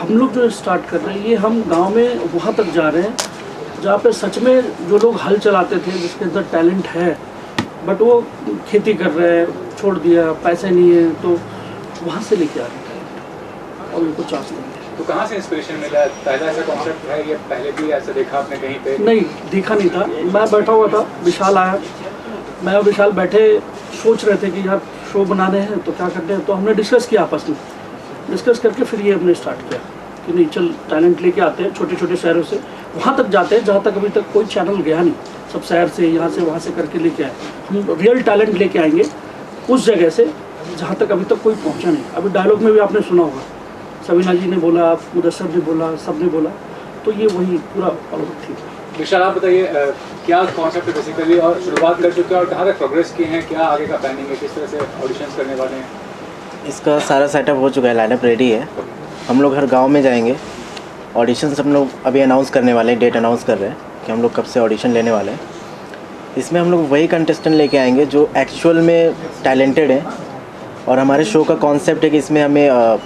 हम लोग जो स्टार्ट कर रहे हैं ये हम गांव में वहाँ तक जा रहे हैं जहाँ पे सच में जो लोग हल चलाते थे, जिसके अंदर टैलेंट है बट वो खेती कर रहे हैं, छोड़ दिया, पैसे नहीं है, तो वहाँ से लेके आ रहे हैं टैलेंट और उनको चांस देंगे। तो कहाँ से इंस्पिरेशन मिला? पहला ऐसा कॉन्सेप्ट है या पहले भी ऐसा देखा आपने कहीं पे? नहीं, देखा नहीं था। मैं बैठा हुआ था, विशाल आया, मैं और विशाल बैठे सोच रहे थे कि यार शो बनाने हैं तो क्या करते हैं, तो हमने डिस्कस किया आपस में, डिस्कस करके फिर ये हमने स्टार्ट किया कि नहीं चल टैलेंट लेके आते हैं छोटे छोटे शहरों से, वहाँ तक जाते हैं जहाँ तक अभी तक कोई चैनल गया नहीं, सब शहर से यहाँ से वहाँ से करके लेके आए। हम रियल टैलेंट लेके आएंगे उस जगह से जहाँ तक अभी तक कोई पहुँचा नहीं। अभी डायलॉग में भी आपने सुना होगा, सबीना जी ने बोला, मुदस्सर ने बोला, सब ने बोला, तो ये वही पूरा थी। विशाल आप बताइए क्या कॉन्सेप्ट है बेसिकली, और शुरुआत कर चुके हैं और कहाँ तक प्रोग्रेस किए हैं, क्या आगे का प्लानिंग है, किस तरह से ऑडिशंस करने वाले हैं? इसका सारा सेटअप हो चुका है, लाइनअप रेडी है। हम लोग हर गांव में जाएंगे, ऑडिशंस हम लोग अभी अनाउंस करने वाले हैं, डेट अनाउंस कर रहे हैं कि हम लोग कब से ऑडिशन लेने वाले हैं। इसमें हम लोग वही कंटेस्टेंट लेके आएंगे जो एक्चुअल में टैलेंटेड हैं, और हमारे शो का कॉन्सेप्ट है कि इसमें हमें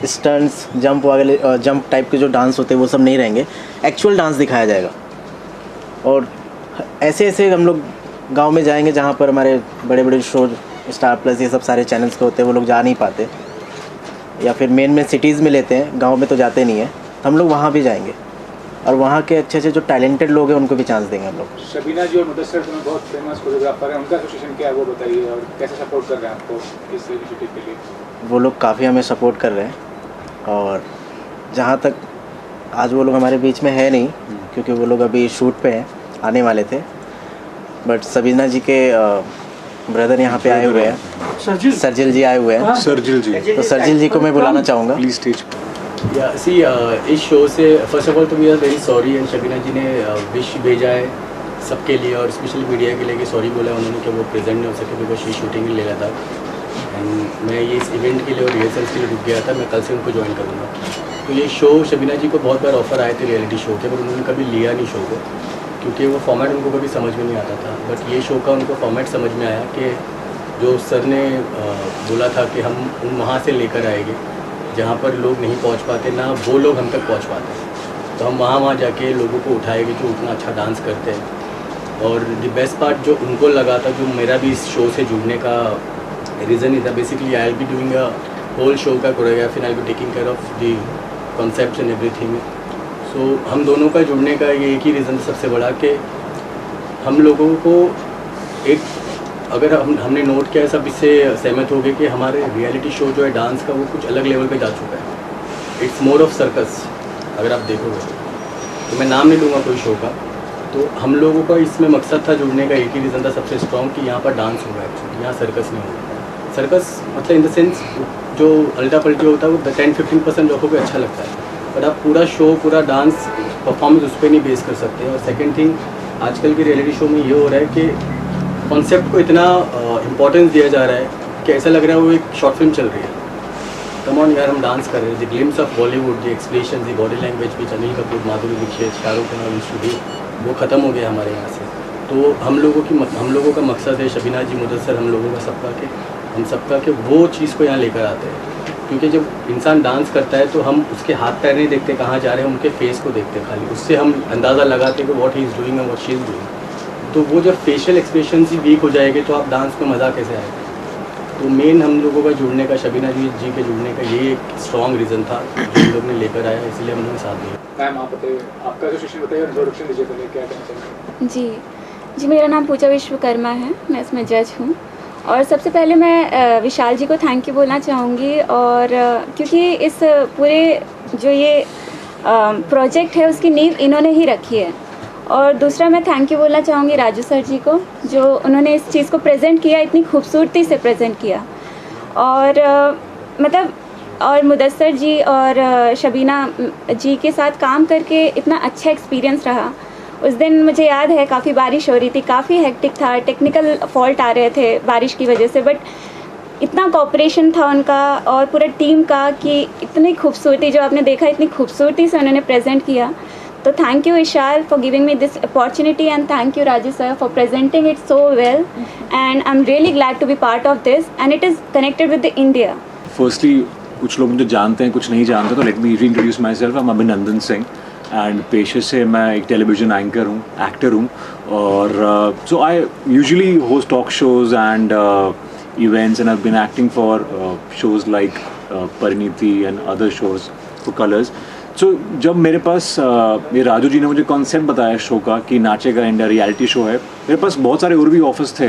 स्टंट्स, जंप वगैरह, जंप टाइप के जो डांस होते हैं वो सब नहीं रहेंगे, एक्चुअल डांस दिखाया जाएगा। और ऐसे ऐसे हम लोग गांव में जाएंगे जहां पर हमारे बड़े बड़े शो, स्टार प्लस, ये सब सारे चैनल्स के होते हैं, वो लोग जा नहीं पाते, या फिर मेन सिटीज़ में लेते हैं, गांव में तो जाते नहीं हैं। तो हम लोग वहाँ भी जाएंगे और वहाँ के अच्छे अच्छे जो टैलेंटेड लोग हैं उनको भी चांस देंगे हम लोग। शबीना जी और मुदस्सर दोनों बहुत फेमस कोरियोग्राफर हैं, उनका एसोसिएशन क्या है वो बताइए, और कैसे सपोर्ट कर रहे हैं आपको इस इनिशिएटिव के लिए? वो लोग काफ़ी हमें सपोर्ट कर रहे हैं, और जहाँ तक आज वो लोग हमारे बीच में है नहीं क्योंकि वो लोग अभी शूट पे हैं, आने वाले थे, बट सबीना जी के ब्रदर यहाँ पे आए हुए हैं, सरजिल जी आए हुए हैं। सरजिल जी, तो सरजिल जी को मैं बुलाना चाहूँगा प्लीज स्टेज। इस शो से फर्स्ट ऑफ ऑल तो we are very sorry, and Shabina ji ने विश भेजा है सबके लिए और स्पेशली मीडिया के लिए कि सॉरी बोला उन्होंने कि वो प्रेजेंट नहीं हो सके बिकॉज शी शूटिंग ले रहा था, एंड मैं ये इस इवेंट के लिए और रिहर्सल्स के लिए रुक गया था। मैं कल से उनको ज्वाइन करूँगा। तो ये शो शबीना जी को बहुत बार ऑफर आए थे रियलिटी शो के, पर उन्होंने कभी लिया नहीं शो को, क्योंकि वो फॉर्मेट उनको कभी समझ में नहीं आता था। बट ये शो का उनको फॉर्मेट समझ में आया कि जो सर ने बोला था कि हम उन वहाँ से लेकर आएंगे जहाँ पर लोग नहीं पहुँच पाते, ना वो लोग हम तक पहुँच पाते, तो हम वहाँ जाके लोगों को उठाएंगे जो उतना अच्छा डांस करते हैं। और द बेस्ट पार्ट जो उनको लगा था, जो मेरा भी इस शो से जुड़ने का रीज़न ही था, basically I will be doing a whole show का choreography, I will be taking care of the concepts and everything. So हम दोनों का जुड़ने का ये एक ही रीज़न सबसे बड़ा कि हम लोगों को एक, अगर हमने नोट किया, सब इससे सहमत हो गए कि हमारे रियलिटी शो जो है डांस का वो कुछ अलग लेवल पे जा चुका है। इट्स मोर ऑफ सर्कस, अगर आप देखोगे तो मैं नाम नहीं लूँगा कोई शो का। तो हम लोगों का इसमें मकसद था जुड़ने का, एक ही रीज़न था सबसे स्ट्रॉन्ग कि यहाँ पर डांस होगा एक्चुअली, यहाँ सर्कस नहीं होगा। सर्कस मतलब इन द सेंस जो अल्टा पल्टी होता है वो 10-15% लोगों को अच्छा लगता है, बट आप पूरा शो, पूरा डांस परफॉर्मेंस उस पर नहीं बेस कर सकते। और सेकेंड थिंग, आजकल के रियलिटी शो में ये हो रहा है कि कॉन्सेप्ट को इतना इम्पोर्टेंस दिया जा रहा है कि ऐसा लग रहा है वो एक शॉर्ट फिल्म चल रही है। कम ऑन यार, हम डांस कर रहे हैं, the glimpse of Bollywood, the expression, the body language which Anil Kapoor, Madhuri Dixit, Shahrukh Khan और स्टूडियो, वो ख़त्म हो गया हमारे यहाँ से। तो हम लोगों का मकसद है, शबीना जी, मुदस्सर, हम लोगों का सबका कि वो चीज़ को यहाँ लेकर आते हैं। क्योंकि जब इंसान डांस करता है तो हम उसके हाथ पैर नहीं देखते कहाँ जा रहे हैं, उनके फेस को देखते हैं खाली, उससे हम अंदाज़ा लगाते हैं कि व्हाट ही इज़ डूइंग और व्हाट शी इज़ डूइंग। तो वो जब फेशियल एक्सप्रेशन ही वीक हो जाएंगे तो आप डांस में मज़ा कैसे आएगा? तो मेन हम लोगों का जुड़ने का, शबीना जी के जुड़ने का ये एक स्ट्रॉन्ग रीज़न था जो हम लोग ने लेकर आया, इसलिए हम लोगों ने साथ दिया। मैम आप बताइए, आपका एसोसिएशन बताइए, इंट्रोडक्शन दीजिए पहले, क्या कहना चाहिए? जी, मेरा नाम पूजा विश्वकर्मा है, मैं इसमें जज हूँ। और सबसे पहले मैं विशाल जी को थैंक यू बोलना चाहूँगी, और क्योंकि इस पूरे जो ये प्रोजेक्ट है उसकी नींव इन्होंने ही रखी है। और दूसरा मैं थैंक यू बोलना चाहूँगी राजू सर जी को, जो उन्होंने इस चीज़ को प्रेजेंट किया, इतनी खूबसूरती से प्रेजेंट किया। और मतलब और मुदस्सर जी और शबीना जी के साथ काम करके इतना अच्छा एक्सपीरियंस रहा, उस दिन मुझे याद है काफ़ी बारिश हो रही थी, काफ़ी हेक्टिक था, टेक्निकल फॉल्ट आ रहे थे बारिश की वजह से, बट इतना कोऑपरेशन था उनका और पूरा टीम का कि इतनी खूबसूरती जो आपने देखा, इतनी खूबसूरती से उन्होंने प्रेजेंट किया. तो thank you Vishal for giving me this opportunity and thank you Rajesh sir for presenting it so well and I am really glad to be part of this and it is connected with the India. Firstly कुछ लोग मुझे जानते हैं, कुछ नहीं जानते, तो let me reintroduce myself. I am Abhinandan Singh and पेशे से मैं एक टेलीविज़न एंकर हूँ, एक्टर हूँ. और so I usually host talk shows and events and I've been acting for shows like Pariniti and other shows for Colors. So जब मेरे पास ये राजू जी ने मुझे कॉन्सेप्ट बताया शो का कि नाचेगा इंडिया रियलिटी शो है, मेरे पास बहुत सारे और भी ऑफर्स थे,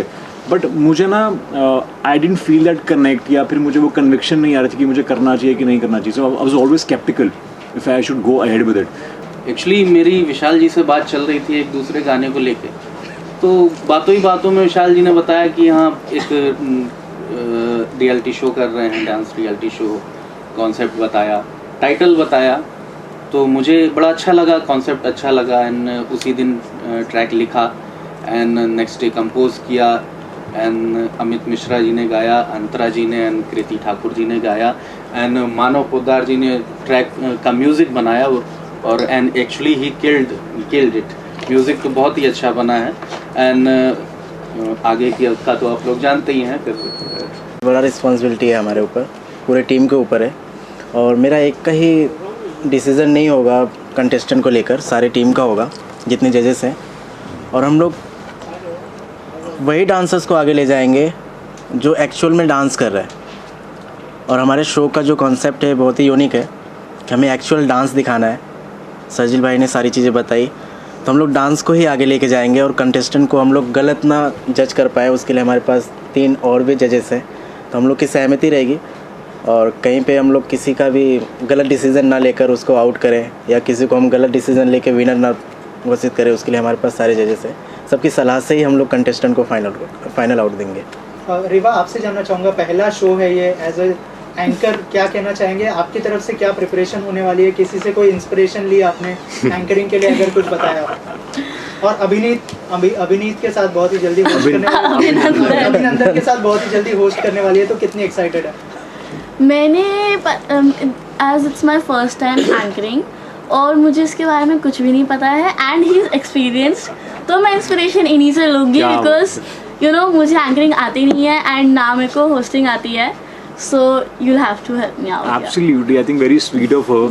बट मुझे ना I didn't feel that connect, या फिर मुझे वो कन्विक्शन नहीं आ रही थी कि मुझे करना चाहिए कि नहीं करना चाहिए. So I was always sceptical if I should go ahead with it. Actually मेरी विशाल जी से बात चल रही थी एक दूसरे गाने को लेके, तो बातों ही बातों में विशाल जी ने बताया कि हाँ एक रियलिटी शो कर रहे हैं, डांस रियलिटी शो. कॉन्सेप्ट बताया, टाइटल बताया, तो मुझे बड़ा अच्छा लगा, कॉन्सेप्ट अच्छा लगा. एंड उसी दिन ट्रैक लिखा एंड नेक्स्ट डे कंपोज किया एंड अमित मिश्रा जी ने गाया, अंतरा जी ने एंड कृति ठाकुर जी ने गाया एंड मानव पोद्दार जी ने ट्रैक का म्यूज़िक बनाया. और and actually he killed it. Music तो बहुत ही अच्छा बना है एंड आगे की का तो आप लोग जानते ही हैं. फिर बड़ा रिस्पॉन्सिबिलिटी है हमारे ऊपर, पूरे टीम के ऊपर है. और मेरा एक का ही डिसीज़न नहीं होगा कंटेस्टेंट को लेकर, सारे टीम का होगा जितने जजेस हैं. और हम लोग वही डांसर्स को आगे ले जाएंगे जो एक्चुअल में डांस कर रहे हैं. और हमारे शो का जो कॉन्सेप्ट है बहुत ही यूनिक है कि हमें एक्चुअल डांस दिखाना है. सजिल भाई ने सारी चीज़ें बताई, तो हम लोग डांस को ही आगे लेके जाएंगे और कंटेस्टेंट को हम लोग गलत ना जज कर पाए, उसके लिए हमारे पास 3 और भी जजेस हैं. तो हम लोग की सहमति रहेगी और कहीं पे हम लोग किसी का भी गलत डिसीज़न ना लेकर उसको आउट करें या किसी को हम गलत डिसीज़न लेके विनर ना घोषित करें, उसके लिए हमारे पास सारे जजेस हैं. सबकी सलाह से ही हम लोग कंटेस्टेंट को फाइनल आउट देंगे. रिवा, आपसे जानना चाहूँगा, पहला शो है ये, एज ए एंकर क्या कहना चाहेंगे? आपकी तरफ से क्या प्रिपरेशन होने वाली है? किसी से कोई इंस्पिरेशन ली आपने एंकरिंग के लिए, अगर कुछ बताया? और अभिनीत के साथ बहुत ही जल्दी होस्ट करने वाली है, अभिनंदन के साथ बहुत ही जल्दी होस्ट करने वाली है, तो कितनी एक्साइटेड है? मैंने as it's my first time anchoring और मुझे इसके बारे में कुछ भी नहीं पता है एंड ही इज़ एक्सपीरियंस्ड, तो मैं इंस्पिरेशन इन्हीं से लूँगी बिकॉज यू नो मुझे एंकरिंग आती नहीं है एंड ना मेरे को होस्टिंग आती है. So you'll have to help me out. Absolutely, I think very sweet of her.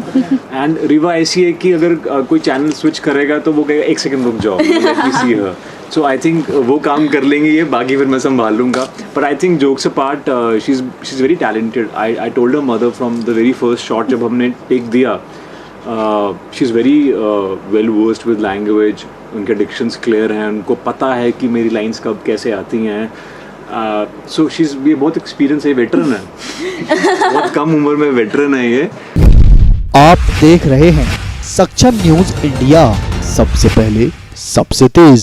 And Riva ऐसी है कि अगर कोई चैनल स्विच करेगा तो वो कहेगा 1 सेकंड रुक जाओ, let me see her. So I think वो काम कर लेंगे ये, बाकी फिर मैं संभाल लूँगा. But I think jokes apart, she's very talented. I told her mother from the very first shot जब हमने take दिया, she's very well versed with language. उनके dictions clear हैं, उनको पता है कि मेरी lines कब कैसे आती हैं. सो ये बहुत एक्सपीरियंस है, वेटरन है, बहुत कम उम्र में वेटरन है ये. आप देख रहे हैं सक्षम न्यूज इंडिया, सबसे पहले सबसे तेज.